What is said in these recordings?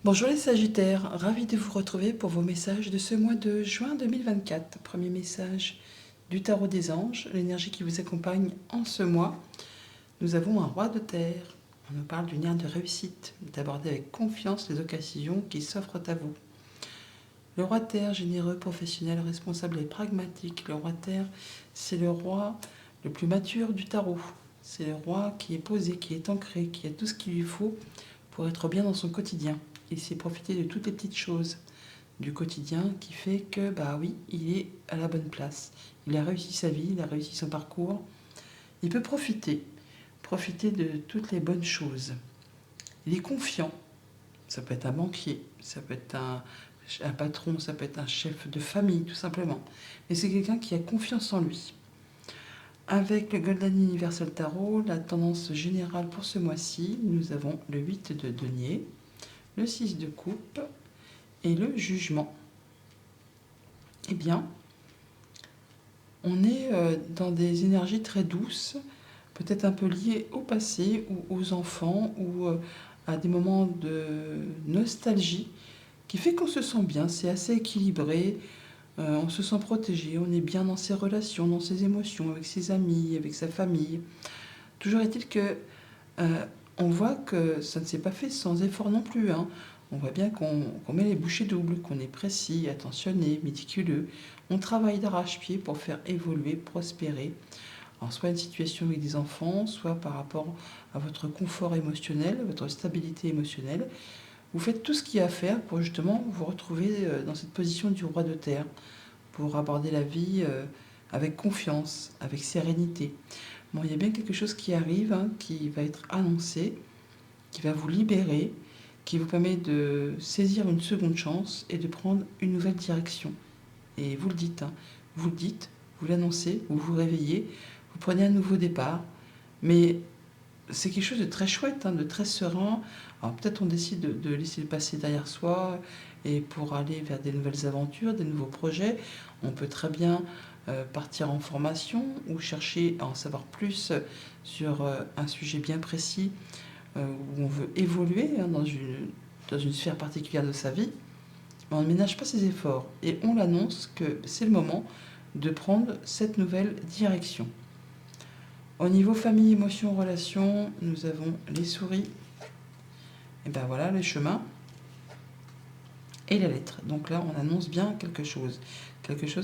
Bonjour les Sagittaires, ravi de vous retrouver pour vos messages de ce mois de juin 2024. Premier message du tarot des anges, l'énergie qui vous accompagne en ce mois. Nous avons un roi de terre. On nous parle d'une ère de réussite, d'aborder avec confiance les occasions qui s'offrent à vous. Le roi de terre, généreux, professionnel, responsable et pragmatique. Le roi de terre, c'est le roi le plus mature du tarot. C'est le roi qui est posé, qui est ancré, qui a tout ce qu'il lui faut pour être bien dans son quotidien. Il sait profiter de toutes les petites choses du quotidien qui fait que, bah oui, il est à la bonne place. Il a réussi sa vie, il a réussi son parcours. Il peut profiter de toutes les bonnes choses. Il est confiant. Ça peut être un banquier, ça peut être un patron, ça peut être un chef de famille, tout simplement. Mais c'est quelqu'un qui a confiance en lui. Avec le Golden Universal Tarot, la tendance générale pour ce mois-ci, nous avons le 8 de denier, le 6 de coupe et le jugement. Eh bien, on est dans des énergies très douces, peut-être un peu liées au passé ou aux enfants ou à des moments de nostalgie qui fait qu'on se sent bien, c'est assez équilibré, on se sent protégé, on est bien dans ses relations, dans ses émotions, avec ses amis, avec sa famille. Toujours est-il que on voit que ça ne s'est pas fait sans effort non plus, hein. On voit bien qu'on met les bouchées doubles, qu'on est précis, attentionné, méticuleux. On travaille d'arrache-pied pour faire évoluer, prospérer. Alors, soit une situation avec des enfants, soit par rapport à votre confort émotionnel, votre stabilité émotionnelle. Vous faites tout ce qu'il y a à faire pour justement vous retrouver dans cette position du roi de terre, pour aborder la vie avec confiance, avec sérénité. Bon, il y a bien quelque chose qui arrive, hein, qui va être annoncé, qui va vous libérer, qui vous permet de saisir une seconde chance et de prendre une nouvelle direction. Et vous le dites, hein, vous le dites, vous l'annoncez, vous vous réveillez, vous prenez un nouveau départ, mais c'est quelque chose de très chouette, hein, de très serein. Alors peut-être on décide de laisser le passé derrière soi et pour aller vers des nouvelles aventures, des nouveaux projets. On peut très bien partir en formation ou chercher à en savoir plus sur un sujet bien précis où on veut évoluer, hein, dans une sphère particulière de sa vie. Mais on ne ménage pas ses efforts et on l'annonce que c'est le moment de prendre cette nouvelle direction. Au niveau famille, émotion, relation, nous avons les souris, et ben voilà, les chemins et la lettre. Donc là, on annonce bien quelque chose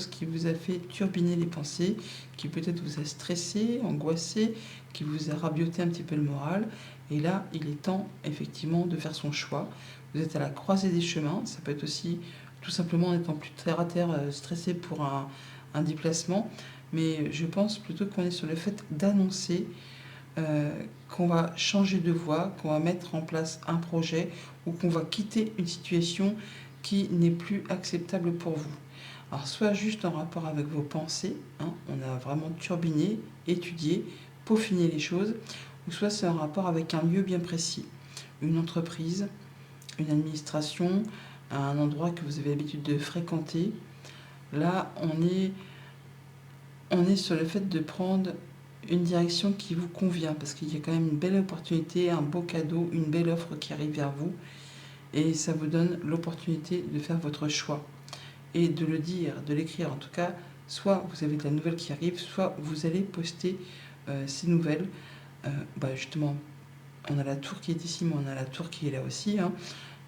qui vous a fait turbiner les pensées, qui peut-être vous a stressé, angoissé, qui vous a rabioté un petit peu le moral. Et là, il est temps effectivement de faire son choix. Vous êtes à la croisée des chemins, ça peut être aussi tout simplement en étant plus terre à terre, stressé pour un déplacement. Mais je pense plutôt qu'on est sur le fait d'annoncer qu'on va changer de voie, qu'on va mettre en place un projet ou qu'on va quitter une situation qui n'est plus acceptable pour vous. Alors soit juste en rapport avec vos pensées, hein, on a vraiment turbiné, étudié, peaufiné les choses, ou soit c'est en rapport avec un lieu bien précis, une entreprise, une administration, un endroit que vous avez l'habitude de fréquenter. Là, on est sur le fait de prendre une direction qui vous convient, parce qu'il y a quand même une belle opportunité, un beau cadeau, une belle offre qui arrive vers vous, et ça vous donne l'opportunité de faire votre choix, et de le dire, de l'écrire en tout cas, soit vous avez de la nouvelle qui arrive, soit vous allez poster ces nouvelles. Justement, on a la tour qui est ici, mais on a la tour qui est là aussi, hein.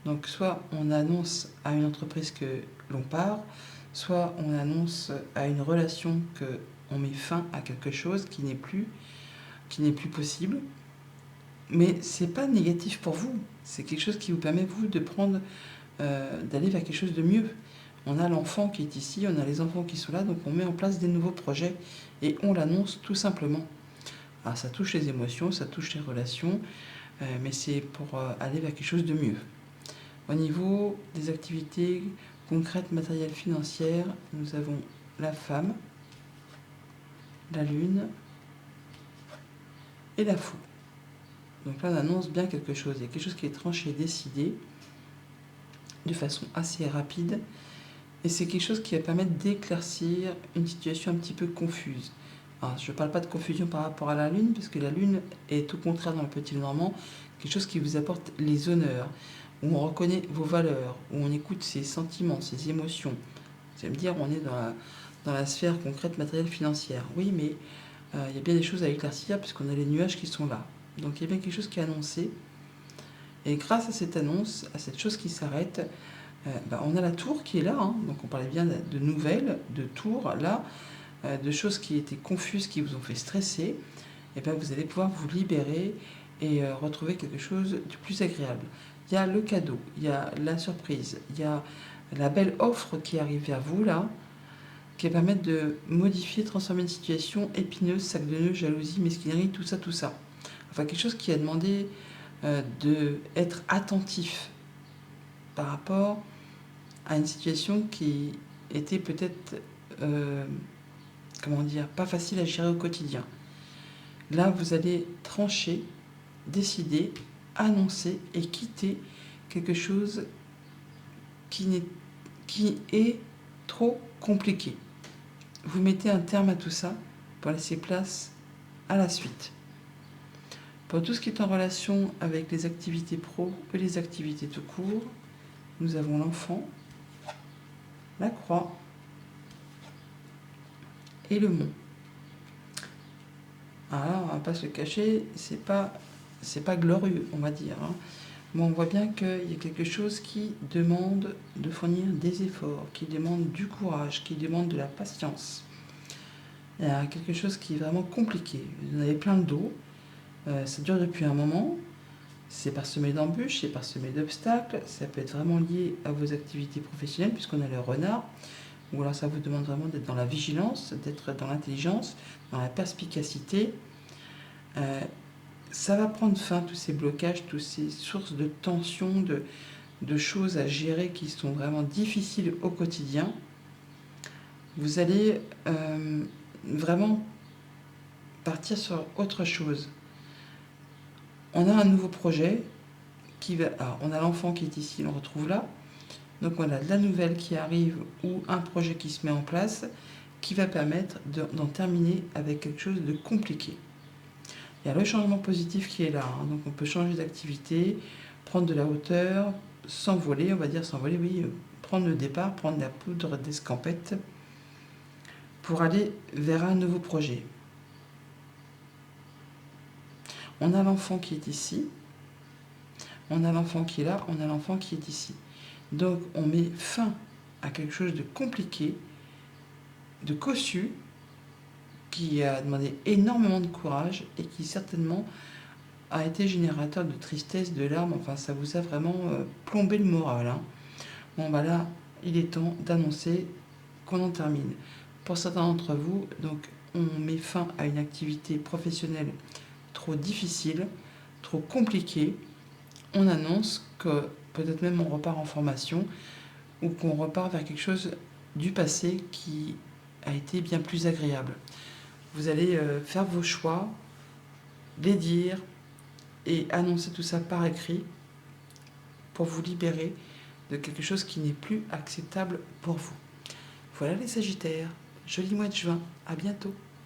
Donc soit on annonce à une entreprise que l'on part, soit on annonce à une relation que on met fin à quelque chose qui n'est plus possible. Mais c'est pas négatif pour vous. C'est quelque chose qui vous permet, vous, de prendre, d'aller vers quelque chose de mieux. On a l'enfant qui est ici, on a les enfants qui sont là, donc on met en place des nouveaux projets et on l'annonce tout simplement. Alors ça touche les émotions, ça touche les relations, mais c'est pour aller vers quelque chose de mieux. Au niveau des activités concrètes, matérielles, financières, nous avons la femme, la lune et la fou. Donc là, on annonce bien quelque chose. Il y a quelque chose qui est tranché, décidé, de façon assez rapide. Et c'est quelque chose qui va permettre d'éclaircir une situation un petit peu confuse. Alors, je ne parle pas de confusion par rapport à la Lune, parce que la Lune est au contraire dans le petit Normand, quelque chose qui vous apporte les honneurs. où on reconnaît vos valeurs, où on écoute ses sentiments, ses émotions. Vous allez me dire, on est dans la sphère concrète, matérielle, financière. Oui, mais il y a bien des choses à éclaircir puisqu'on a les nuages qui sont là. Donc il y a bien quelque chose qui est annoncé. Et grâce à cette annonce, à cette chose qui s'arrête, on a la tour qui est là. Hein. Donc on parlait bien de nouvelles, de tours, là, de choses qui étaient confuses, qui vous ont fait stresser. Et bien vous allez pouvoir vous libérer et retrouver quelque chose de plus agréable. Il y a le cadeau, il y a la surprise, il y a la belle offre qui arrive vers vous là, qui va permettre de modifier, transformer une situation épineuse, sac de nœuds, jalousie, mesquinerie, tout ça, tout ça. Enfin, quelque chose qui a demandé d'être attentif par rapport à une situation qui était peut-être, comment dire, pas facile à gérer au quotidien. Là, vous allez trancher, décider, annoncer et quitter quelque chose qui est trop compliqué. Vous mettez un terme à tout ça pour laisser place à la suite. Pour tout ce qui est en relation avec les activités pro et les activités tout court, nous avons l'enfant, la croix et le mont. Alors, on va pas se le cacher, c'est pas glorieux, on va dire. Hein. Mais on voit bien qu'il y a quelque chose qui demande de fournir des efforts, qui demande du courage, qui demande de la patience. Il y a quelque chose qui est vraiment compliqué. Vous en avez plein le dos. Ça dure depuis un moment. C'est parsemé d'embûches, c'est parsemé d'obstacles. Ça peut être vraiment lié à vos activités professionnelles, puisqu'on a le renard. Ou alors ça vous demande vraiment d'être dans la vigilance, d'être dans l'intelligence, dans la perspicacité. Ça va prendre fin, tous ces blocages, toutes ces sources de tension, de choses à gérer qui sont vraiment difficiles au quotidien. Vous allez vraiment partir sur autre chose. On a un nouveau projet qui va. Alors, on a l'enfant qui est ici, on le retrouve là. Donc on a de la nouvelle qui arrive ou un projet qui se met en place qui va permettre d'en terminer avec quelque chose de compliqué. Il y a le changement positif qui est là. Hein. Donc on peut changer d'activité, prendre de la hauteur, s'envoler, on va dire s'envoler, oui, prendre le départ, prendre la poudre d'escampette pour aller vers un nouveau projet. On a l'enfant qui est ici, on a l'enfant qui est là, on a l'enfant qui est ici. Donc on met fin à quelque chose de compliqué, de cossu, qui a demandé énormément de courage et qui certainement a été générateur de tristesse, de larmes. Enfin, ça vous a vraiment plombé le moral. Hein. Bon, bah là, il est temps d'annoncer qu'on en termine. Pour certains d'entre vous, donc, on met fin à une activité professionnelle trop difficile, trop compliquée. On annonce que peut-être même on repart en formation ou qu'on repart vers quelque chose du passé qui a été bien plus agréable. Vous allez faire vos choix, les dire et annoncer tout ça par écrit pour vous libérer de quelque chose qui n'est plus acceptable pour vous. Voilà les Sagittaires, joli mois de juin, à bientôt.